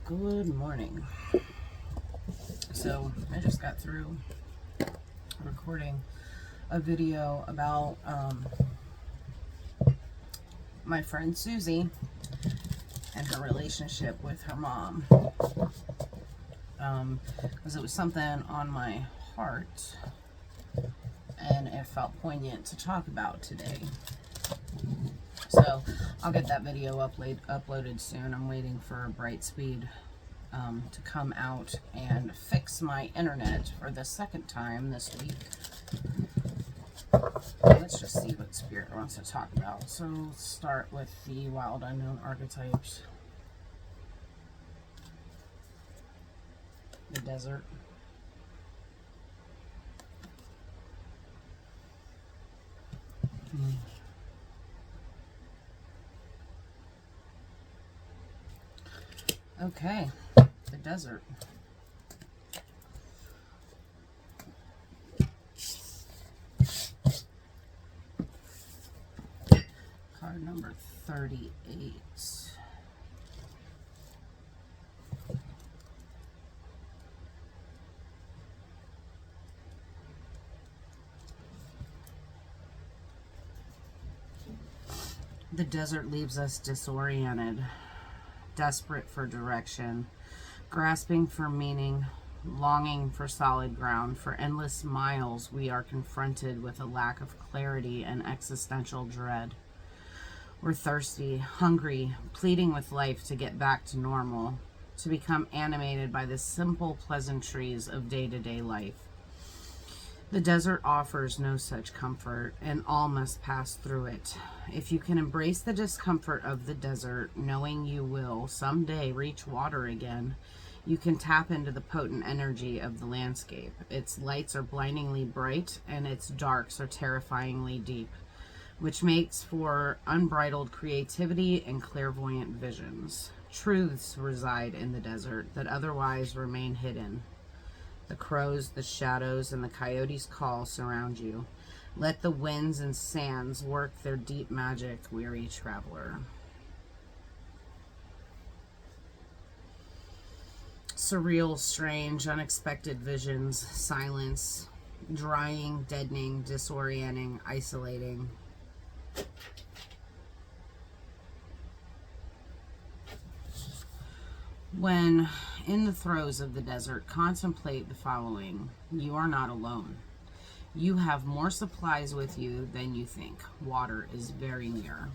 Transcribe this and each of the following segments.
Good morning. So I just got through recording a video about my friend Susie and her relationship with her mom, because it was something on my heart and it felt poignant to talk about today. So I'll get that video uploaded soon. I'm waiting for Brightspeed to come out and fix my internet for the second time this week. Let's just see what Spirit wants to talk about. So let's start with the wild unknown archetypes. The desert. Okay, the desert. Card number 38. The desert leaves us disoriented, desperate for direction, grasping for meaning, longing for solid ground. For endless miles, we are confronted with a lack of clarity and existential dread. We're thirsty, hungry, pleading with life to get back to normal, to become animated by the simple pleasantries of day-to-day life. The desert offers no such comfort, and all must pass through it. If you can embrace the discomfort of the desert, knowing you will someday reach water again, you can tap into the potent energy of the landscape. Its lights are blindingly bright, and its darks are terrifyingly deep, which makes for unbridled creativity and clairvoyant visions. Truths reside in the desert that otherwise remain hidden. The crows, the shadows, and the coyotes' call surround you. Let the winds and sands work their deep magic, weary traveler. Surreal, strange, unexpected visions, silence, drying, deadening, disorienting, isolating. When in the throes of the desert, contemplate the following. You are not alone. You have more supplies with you than you think. Water is very near.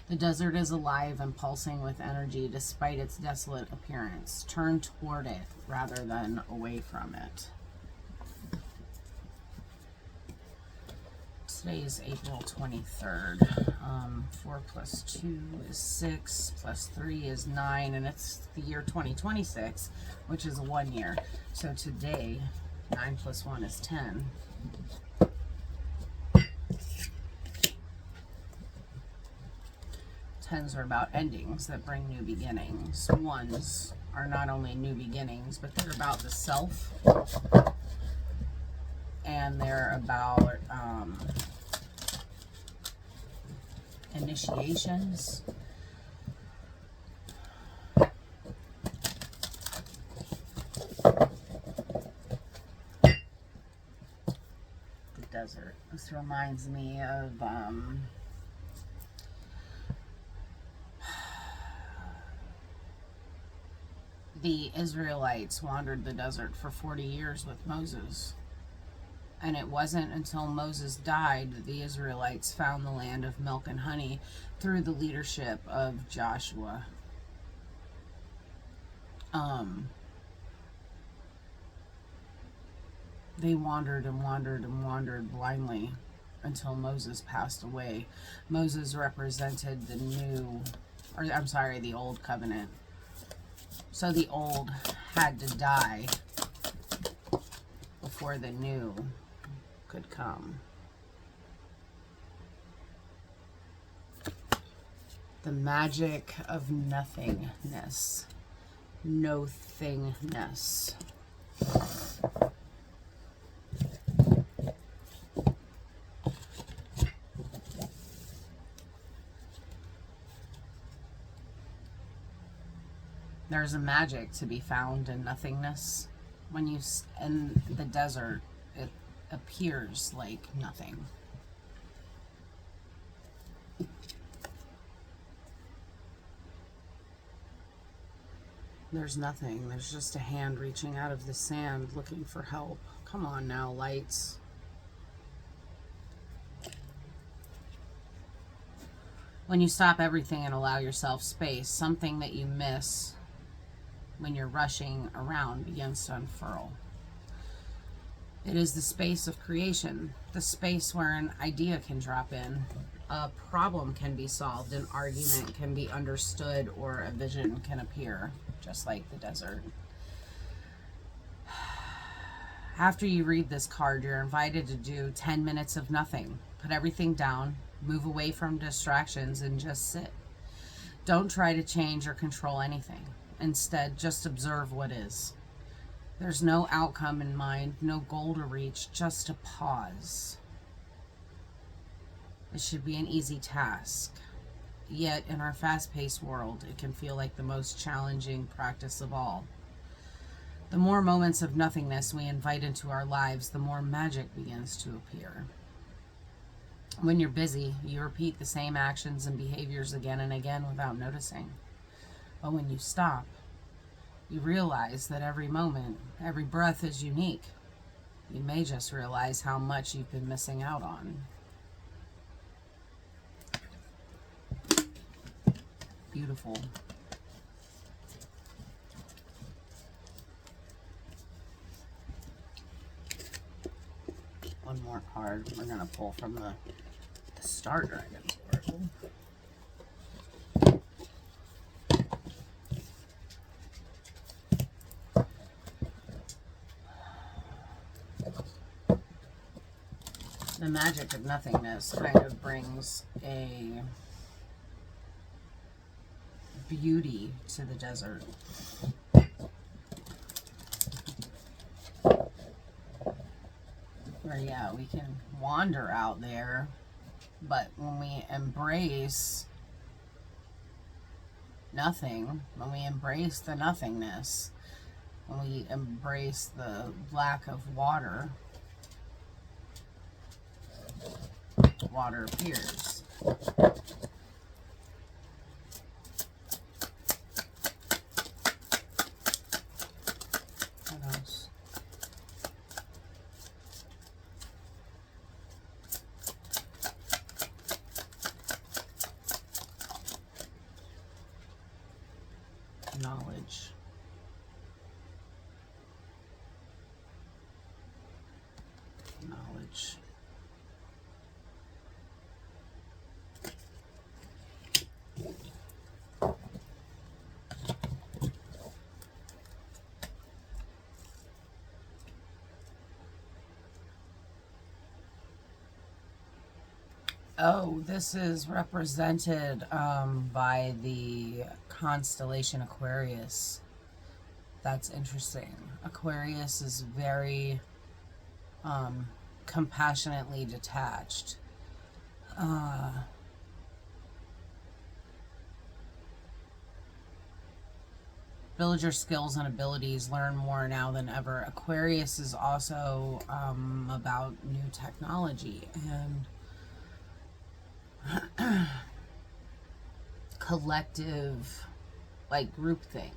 The desert is alive and pulsing with energy despite its desolate appearance. Turn toward it rather than away from it. Today is April 23rd. 4 plus 2 is 6, plus 3 is 9, and it's the year 2026, which is a 1 year. So today, 9 plus 1 is 10. Tens are about endings that bring new beginnings. Ones are not only new beginnings, but they're about the self, and they're about initiations. The desert. This reminds me of the Israelites wandered the desert for 40 years with Moses. And it wasn't until Moses died that the Israelites found the land of milk and honey through the leadership of Joshua. They wandered and wandered and wandered blindly until Moses passed away. Moses represented the old covenant. So the old had to die before the new could come. The magic of nothingness. Nothingness. There's a magic to be found in nothingness. When you in the desert, it appears like nothing. There's nothing. There's just a hand reaching out of the sand looking for help. Come on now, lights. When you stop everything and allow yourself space, something that you miss when you're rushing around begins to unfurl. It is the space of creation, the space where an idea can drop in, a problem can be solved, an argument can be understood, or a vision can appear, just like the desert. After you read this card, you're invited to do 10 minutes of nothing. Put everything down, move away from distractions, and just sit. Don't try to change or control anything. Instead, just observe what is. There's no outcome in mind, no goal to reach, just a pause. It should be an easy task. Yet, in our fast-paced world, it can feel like the most challenging practice of all. The more moments of nothingness we invite into our lives, the more magic begins to appear. When you're busy, you repeat the same actions and behaviors again and again without noticing. But when you stop, you realize that every moment, every breath is unique. You may just realize how much you've been missing out on. Beautiful. One more card we're going to pull from the Star Dragon's Oracle. The magic of nothingness kind of brings a beauty to the desert. Where, yeah, we can wander out there, but when we embrace nothing, when we embrace the nothingness, when we embrace the lack of water, water appears. What else? Knowledge. Knowledge. Oh, this is represented by the constellation Aquarius. That's interesting. Aquarius is very compassionately detached. Build your skills and abilities, learn more now than ever. Aquarius is also about new technology and collective, like groupthink.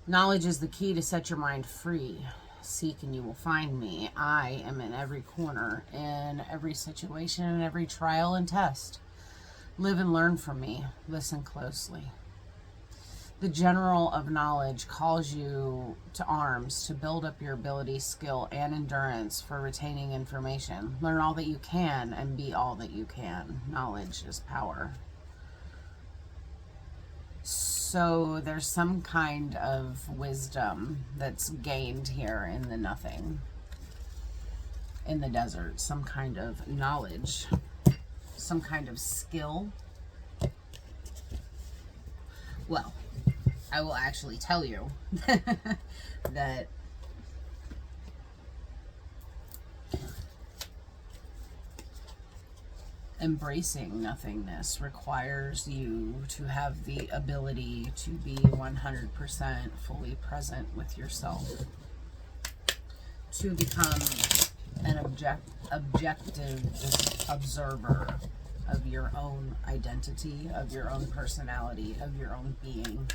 Knowledge is the key to set your mind free. Seek and you will find me. I am in every corner, in every situation, in every trial and test. Live and learn from me. Listen closely. The general of knowledge calls you to arms to build up your ability, skill, and endurance for retaining information. Learn all that you can and be all that you can. Knowledge is power. So there's some kind of wisdom that's gained here in the nothing, in the desert. Some kind of knowledge, some kind of skill. Well, I will actually tell you that Embracing nothingness requires you to have the ability to be 100% fully present with yourself, to become an objective observer of your own identity, of your own personality, of your own being.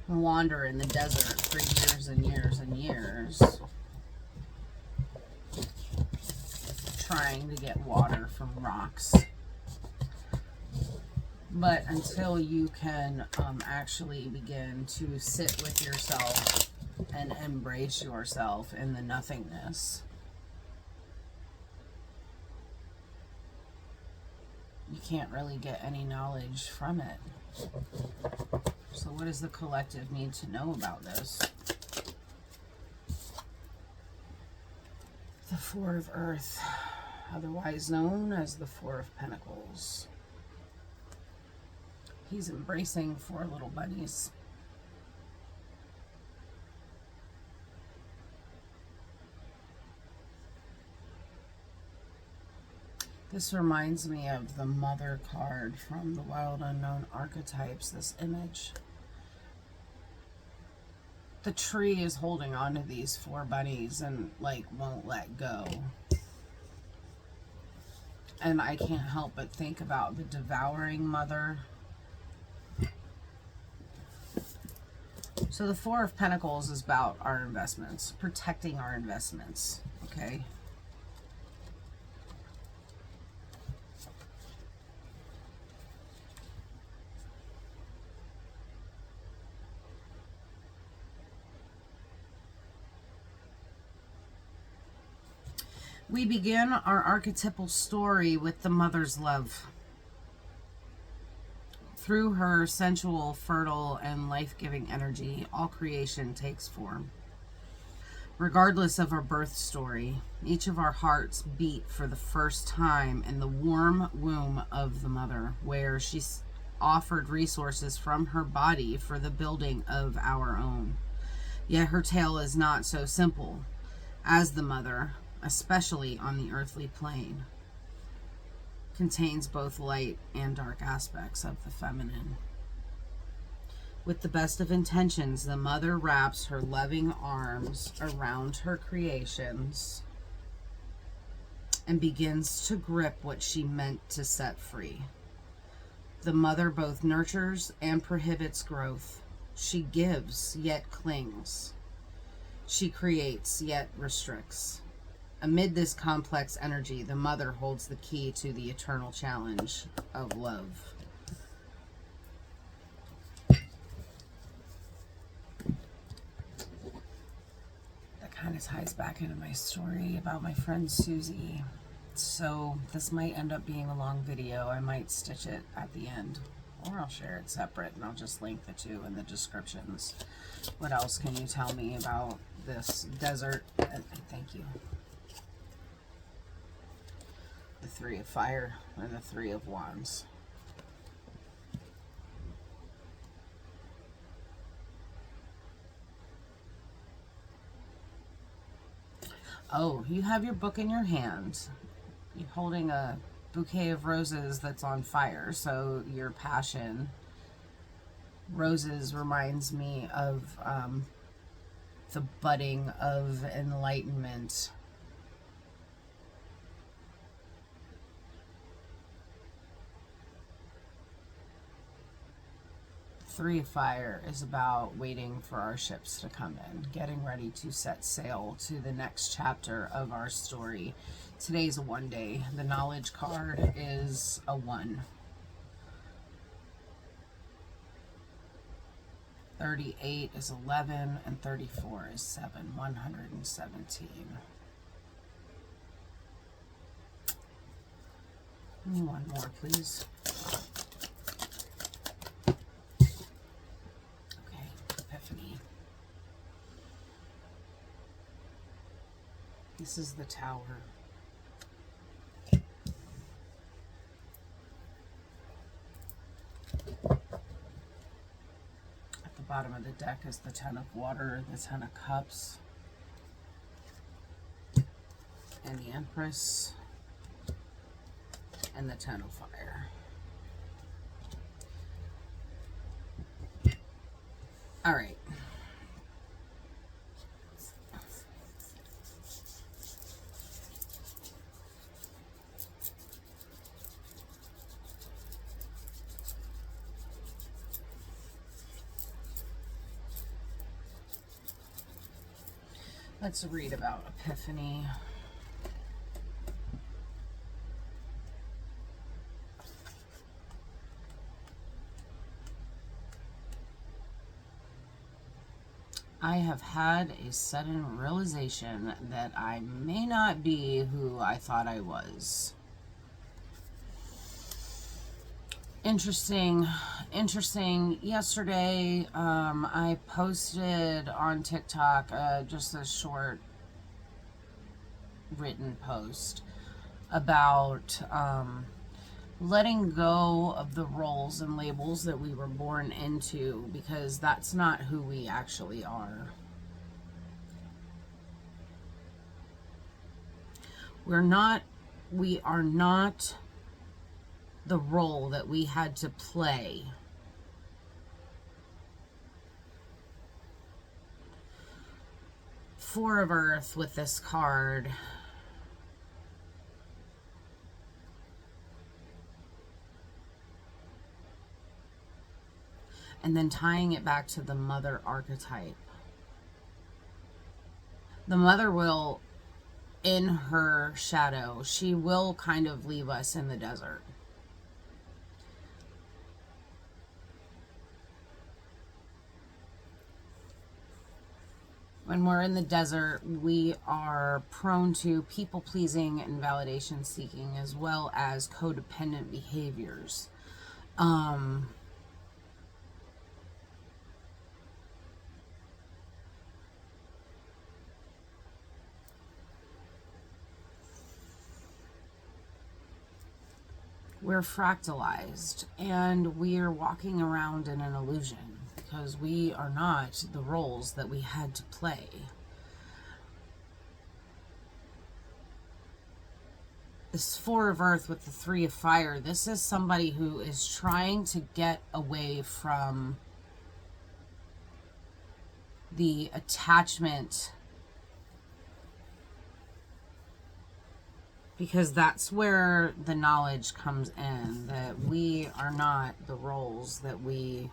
Wander in the desert for years and years and years, trying to get water from rocks. But until you can actually begin to sit with yourself and embrace yourself in the nothingness, you can't really get any knowledge from it. So what does the collective need to know about this? The Four of Earth, otherwise known as the Four of Pentacles. He's embracing four little bunnies. This reminds me of the Mother card from the Wild Unknown Archetypes, this image. The tree is holding on to these four bunnies and like won't let go. And I can't help but think about the devouring mother. So the Four of Pentacles is about our investments, protecting our investments, okay? We begin our archetypal story with the mother's love. Through her sensual, fertile, and life-giving energy, all creation takes form. Regardless of our birth story, each of our hearts beat for the first time in the warm womb of the mother, where she offered resources from her body for the building of our own. Yet her tale is not so simple, as the mother, especially on the earthly plane, contains both light and dark aspects of the feminine. With the best of intentions, the mother wraps her loving arms around her creations and begins to grip what she meant to set free. The mother both nurtures and prohibits growth. She gives, yet clings. She creates, yet restricts. Amid this complex energy, the mother holds the key to the eternal challenge of love. That kind of ties back into my story about my friend Susie. So this might end up being a long video. I might stitch it at the end, or I'll share it separate and I'll just link the two in the descriptions. What else can you tell me about this desert? Thank you. The Three of Fire and the Three of Wands. Oh, you have your book in your hand. You're holding a bouquet of roses that's on fire, so your passion. Roses reminds me of the budding of enlightenment. Three of Fire is about waiting for our ships to come in, getting ready to set sail to the next chapter of our story. Today's a 1 day. The knowledge card is a 1. 38 is 11 and 34 is 7. 117. Give me one more, please. Epiphany. This is the Tower. At the bottom of the deck is the Ten of Water, the Ten of Cups. and the Empress and the Ten of Fire. All right. Let's read about Epiphany. I have had a sudden realization that I may not be who I thought I was. Interesting. Yesterday, I posted on TikTok just a short written post about letting go of the roles and labels that we were born into, because that's not who we actually are. We are not the role that we had to play. Four of Earth with this card. And then tying it back to the mother archetype. The mother will, in her shadow, she will kind of leave us in the desert. When we're in the desert, we are prone to people-pleasing and validation-seeking, as well as codependent behaviors. We're fractalized, and we are walking around in an illusion, because we are not the roles that we had to play. This Four of Earth with the Three of Fire, this is somebody who is trying to get away from the attachment, because that's where the knowledge comes in, that we are not the roles that we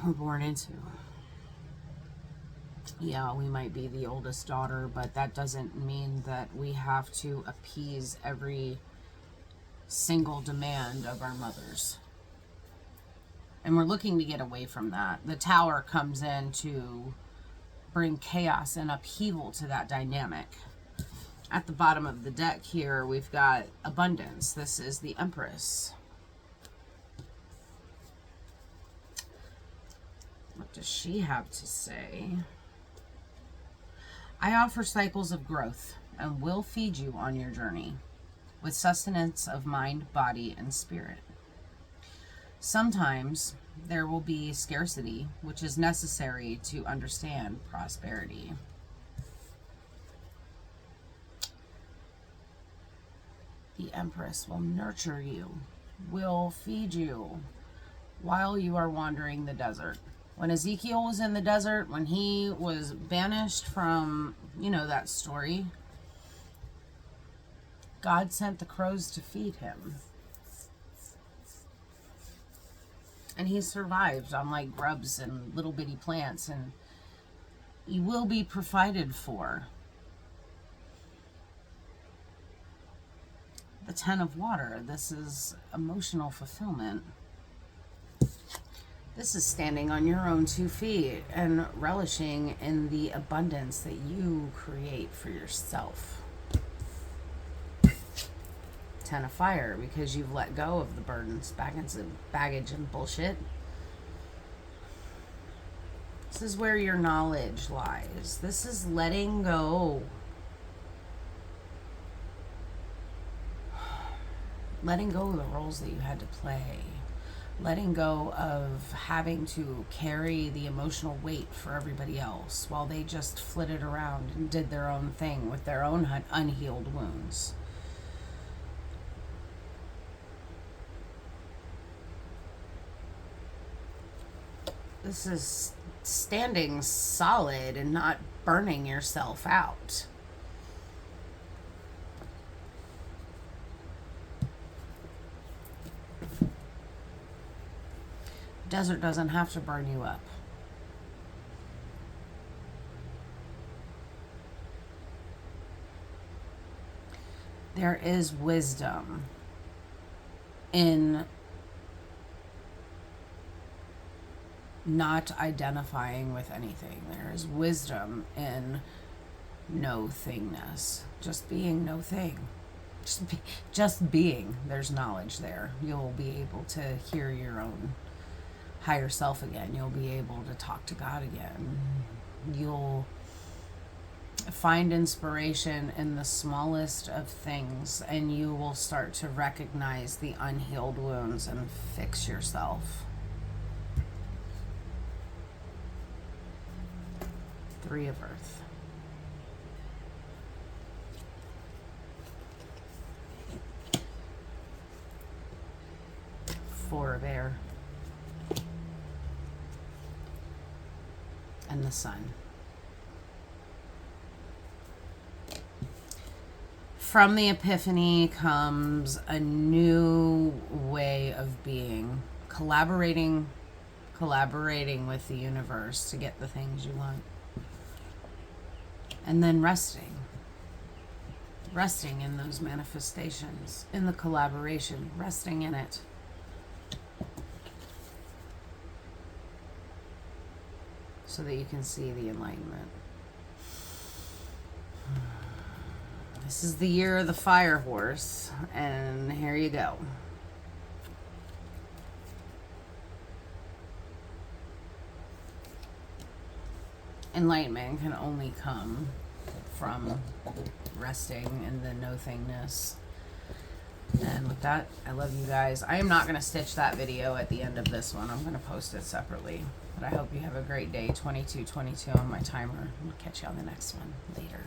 were born into. Yeah, we might be the oldest daughter, but that doesn't mean that we have to appease every single demand of our mothers. And we're looking to get away from that. The Tower comes in to bring chaos and upheaval to that dynamic. At the bottom of the deck here, we've got abundance. This is the Empress. What does she have to say? I offer cycles of growth and will feed you on your journey with sustenance of mind, body, and spirit. Sometimes there will be scarcity, which is necessary to understand prosperity. The Empress will nurture you, will feed you while you are wandering the desert. When Ezekiel was in the desert, when he was banished from, that story, God sent the crows to feed him. And he survived on like grubs and little bitty plants, and he will be provided for. The Ten of Water, this is emotional fulfillment. This is standing on your own 2 feet and relishing in the abundance that you create for yourself. Ten of Fire, because you've let go of the burdens, baggage and bullshit. This is where your knowledge lies. This is letting go. Letting go of the roles that you had to play. letting go of having to carry the emotional weight for everybody else while they just flitted around and did their own thing with their own unhealed wounds. This is standing solid and not burning yourself out. Desert doesn't have to burn you up. There is wisdom in not identifying with anything. There is wisdom in nothingness. Just being no thing. Just being. There's knowledge there. You'll be able to hear your own higher self again. You'll be able to talk to God again. You'll find inspiration in the smallest of things, and you will start to recognize the unhealed wounds and fix yourself. 3 of Earth. Four of Air. And the Sun. From the epiphany comes a new way of being. Collaborating with the universe to get the things you want. And then resting in those manifestations, in the collaboration, resting in it. So that you can see the enlightenment. This is the year of the fire horse, and here you go. Enlightenment can only come from resting in the nothingness. And with that, I love you guys. I am not going to stitch that video at the end of this one. I'm going to post it separately. But I hope you have a great day. 22:22 on my timer. I'll catch you on the next one later.